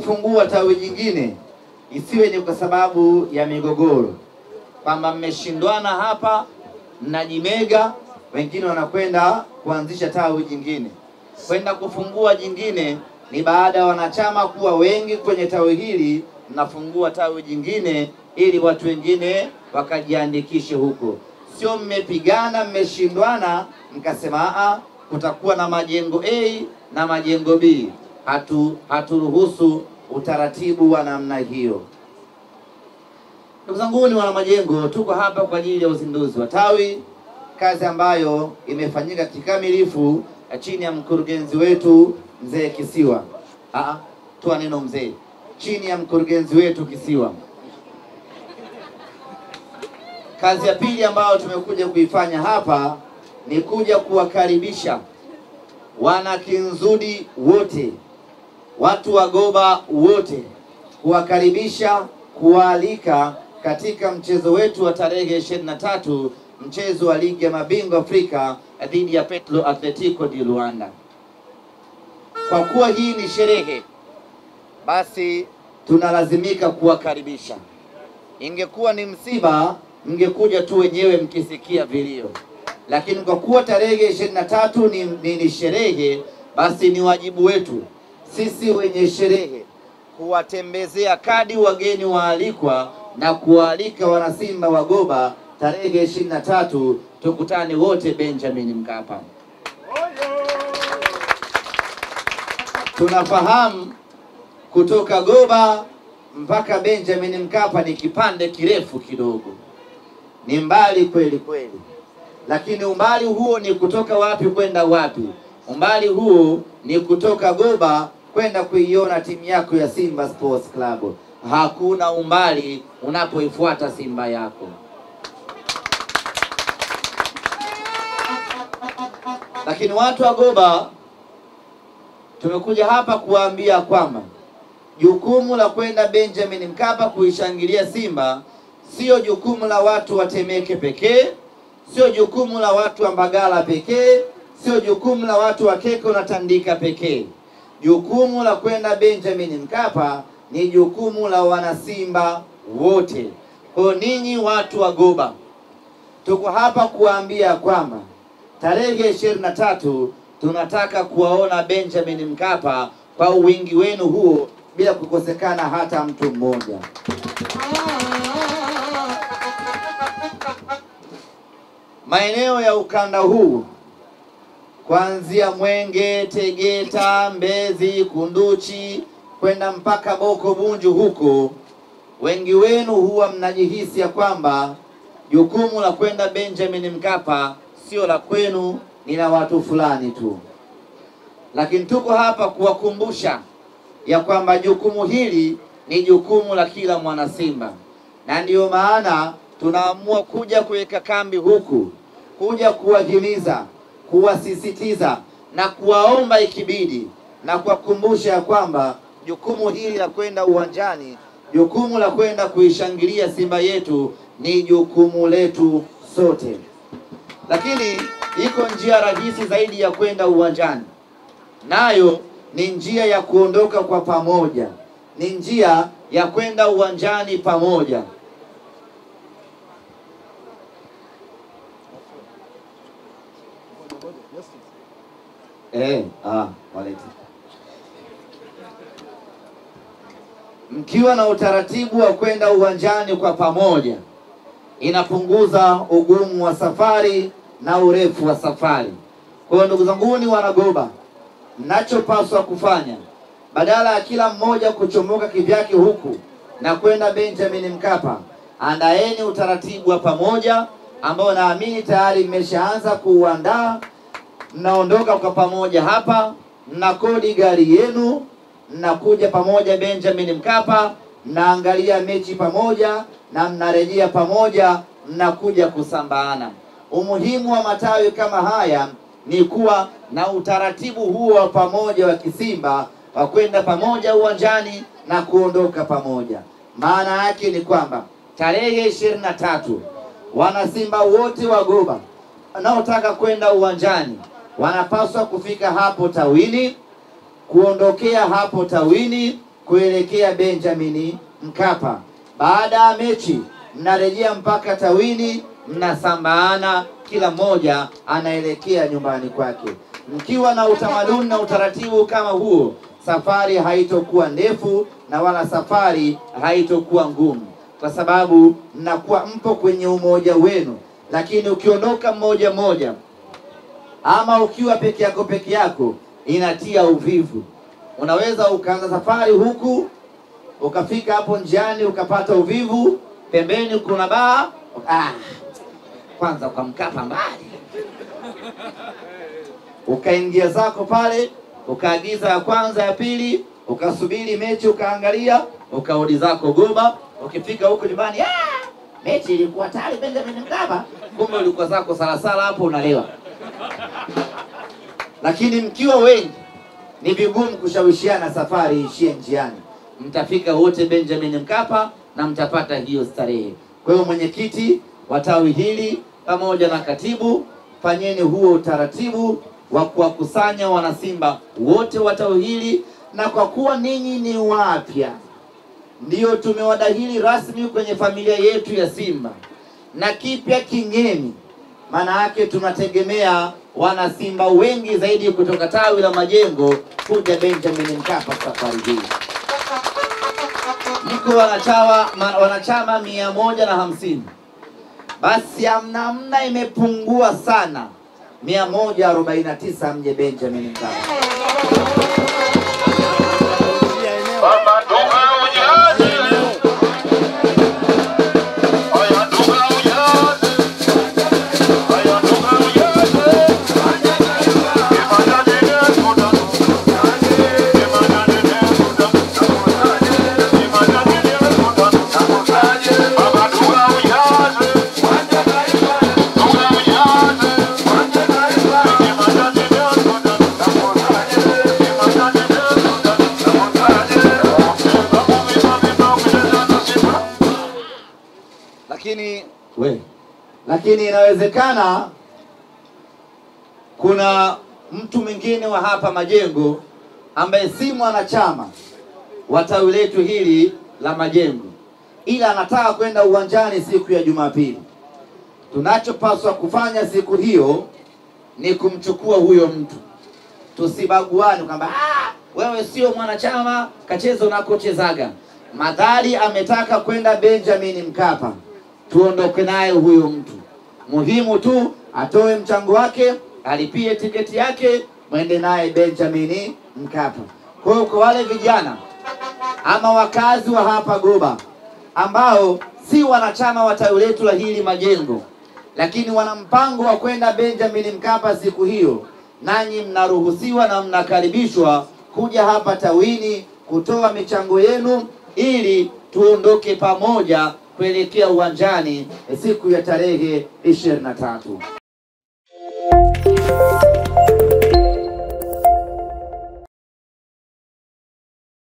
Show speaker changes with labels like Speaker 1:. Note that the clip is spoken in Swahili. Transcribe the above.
Speaker 1: kufungua tawi jingine isiwe ni kwa sababu ya migogoro, kwamba mmeshindwana hapa, mnajimega, wengine wanakwenda kuanzisha tawi jingine. Kwenda kufungua jingine ni baada ya wanachama kuwa wengi kwenye tawi hili, mnafungua tawi jingine ili watu wengine wakajiandikishe huko. Sio mmepigana, mmeshindwana, mkasema kutakuwa na majengo A na majengo B. Haturuhusu utaratibu wa namna hiyo. Ndugu zangu, ni wana majengo, tuko hapa kwa ajili ya uzinduzi wa tawi, kazi ambayo imefanyika kikamilifu chini ya mkurugenzi wetu mzee Kisiwa. Toa neno mzee. Chini ya mkurugenzi wetu Kisiwa. Kazi ya pili ambayo tumekuja kuifanya hapa ni kuja kuwakaribisha wana Kinzudi wote, watu wa Goba wote, kuwakaribisha, kuwaalika katika mchezo wetu wa tarehe 23, mchezo wa ligi ya mabingwa Afrika dhidi ya Petro Atletico di Luanda. Kwa kuwa hii ni sherehe, basi tunalazimika kuwakaribisha. Ingekuwa ni msiba, mngekuja tu wenyewe mkisikia vilio. Lakini kwa kuwa tarehe 23 ni sherehe, basi ni wajibu wetu sisi wenye sherehe kuwatembezea kadi wageni waalikwa na kualika wanasimba wa Goba tarehe 23 tukutane wote Benjamin Mkapa. Tunafahamu kutoka Goba mpaka Benjamin Mkapa ni kipande kirefu kidogo, ni mbali kweli kweli, lakini umbali huo ni kutoka wapi kwenda wapi? Umbali huo ni kutoka Goba kwenda kuiona timu yako ya Simba Sports Club. Hakuna umbali unapoifuata Simba yako. Lakini watu wa Goba tumekuja hapa kuwaambia kwamba jukumu la kwenda Benjamin Mkapa kuishangilia Simba sio jukumu la watu wa Temeke pekee, sio jukumu la watu wa Mbagala pekee, sio jukumu la watu wa Keko na Tandika pekee. Jukumu la kwenda Benjamin Mkapa ni jukumu la wanasimba wote. Kwa ninyi watu wa Goba, tuko hapa kuambia kwamba tarehe 23 tunataka kuwaona Benjamin Mkapa kwa wingi wenu huo, bila kukosekana hata mtu mmoja. Maeneo ya ukanda huu kuanzia Mwenge, Tegeta, Mbezi, Kunduchi kwenda mpaka Boko Bunju huko, wengi wenu huwa mnajihisi ya kwamba jukumu la kwenda Benjamin Mkapa sio la kwenu, ni la watu fulani tu. Lakini tuko hapa kuwakumbusha ya kwamba jukumu hili ni jukumu la kila mwana Simba, na ndiyo maana tunaamua kuja kuweka kambi huku, kuja kuwahimiza, kuwasisitiza na kuwaomba ikibidi, na kuwakumbusha ya kwamba jukumu hili la kwenda uwanjani, jukumu la kwenda kuishangilia Simba yetu ni jukumu letu sote. Lakini iko njia rahisi zaidi ya kwenda uwanjani, nayo ni njia ya kuondoka kwa pamoja, ni njia ya kwenda uwanjani pamoja. Waleti. Mkiwa na utaratibu wa kwenda uwanjani kwa pamoja, inapunguza ugumu wa safari na urefu wa safari. Kwa hiyo ndugu zangu ni wanagoba, mnachopaswa kufanya, badala ya kila mmoja kuchomoka kivyake huku na kwenda Benjamin Mkapa, andaeni utaratibu wa pamoja ambao naamini tayari mmeshaanza kuuandaa. Mnaondoka kwa pamoja hapa, mnakodi gari yenu, mnakuja pamoja Benjamin Mkapa, mnaangalia mechi pamoja na mnarejea pamoja, mnakuja kusambaana. Umuhimu wa matawi kama haya ni kuwa na utaratibu huo wa pamoja wa kisimba wa kwenda pamoja uwanjani na kuondoka pamoja. Maana yake ni kwamba tarehe 23 wanasimba wote wa Goba wanaotaka kwenda uwanjani wanapaswa kufika hapo tawini, kuondokea hapo tawini, kuelekea Benjamin Mkapa. Baada ya mechi mnarejea mpaka tawini, mnasambaana, kila mmoja anaelekea nyumbani kwake. Mkiwa na utamaduni na utaratibu kama huo, safari haitokuwa ndefu na wala safari haitokuwa ngumu, kwa sababu mnakuwa mpo kwenye umoja wenu. Lakini ukiondoka mmoja mmoja ama ukiwa peke yako inatia uvivu. Unaweza ukaanza safari huku ukafika hapo njiani ukapata uvivu, pembeni kuna baa, kwanza kwa Mkapa mbali, ukaingia zako pale, ukaagiza ya kwanza ya pili, ukasubiri mechi, ukaangalia, ukarudi zako Goba. Ukifika huko nyumbani, mechi ilikuwa tayari Benjamin Mkapa, kumbe ulikuwa zako salasala hapo unalewa. Lakini mkiwa wengi ni vigumu kushawishiana safari ishie njiani. Mtafika wote Benjamin Mkapa na mtapata hiyo starehe. Kwa hiyo mwenyekiti wa tawi hili pamoja na katibu, fanyeni huo utaratibu wa kuwakusanya wanasimba wote wa tawi hili, na kwa kuwa ninyi ni wapya, ndio tumewadahili rasmi kwenye familia yetu ya Simba, na kipya kingeni, maana yake tunategemea wana Simba wengi zaidi kutoka tawi la Majengo kuja Benjamin Mkapa safari hii. Mko wanachama 150. Basi amna imepungua sana, 149 mje Benjamin Mkapa. Lakini inawezekana kuna mtu mwingine wa hapa Majengo ambaye si mwanachama wa tawi letu hili la Majengo, ila anataka kwenda uwanjani siku ya Jumapili. Tunachopaswa kufanya siku hiyo ni kumchukua huyo mtu. Tusibaguane kwamba wewe sio mwanachama, kacheza unakochezaga. Madhari ametaka kwenda Benjamin Mkapa, tuondoke naye huyo mtu. Muhimu tu atoe mchango wake, alipie tiketi yake, mwende naye Benjamin Mkapa. Kwa hiyo kwa wale vijana ama wakazi wa hapa Goba ambao si wanachama wa tawi letu la hili Majengo, lakini wana mpango wa kwenda Benjamin Mkapa siku hiyo, nanyi mnaruhusiwa na mnakaribishwa kuja hapa tawini kutoa michango yenu ili tuondoke pamoja kuelekea uwanjani siku ya tarehe 23.